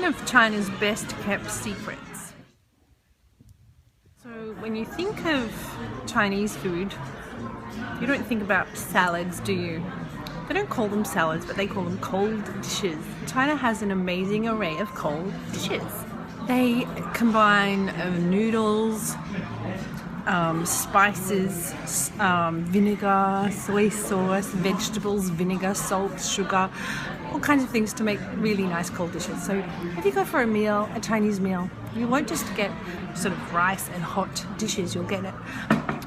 of China's best kept secrets. So when you think of Chinese food, you don't think about salads, do you? They don't call them salads, but they call them cold dishes. China has an amazing array of cold dishes. They combine noodles, spices, vinegar, soy sauce, vegetables, vinegar, salt, sugar, all kinds of things to make really nice cold dishes. So if you go for a meal, a Chinese meal, you won't just get sort of rice and hot dishes, you'll get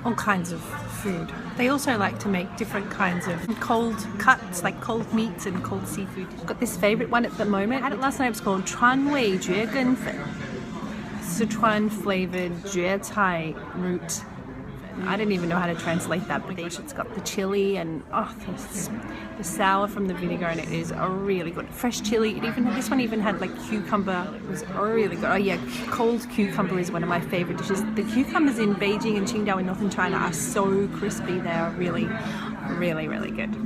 all kinds of food. They also like to make different kinds of cold cuts, like cold meats and cold seafood. I've got this favourite one at the moment. I had it last night. It's called Chuan Wei Jue Gen Fen, Sichuan flavoured jue cai root. I don't even know how to translate that, but it's got the chili and the sour from the vinegar, and it is really good. Fresh chili. This one even had like cucumber. It was really good. Oh yeah, cold cucumber is one of my favourite dishes. The cucumbers in Beijing and Qingdao in northern China are so crispy. They are really, really, really good.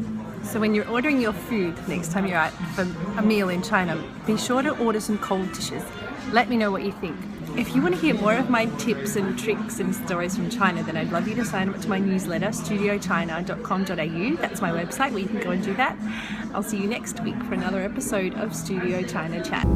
So when you're ordering your food next time you're out for a meal in China, be sure to order some cold dishes. Let me know what you think. If you want to hear more of my tips and tricks and stories from China, then I'd love you to sign up to my newsletter, studiochina.com.au. That's my website where you can go and do that. I'll see you next week for another episode of Studio China Chat.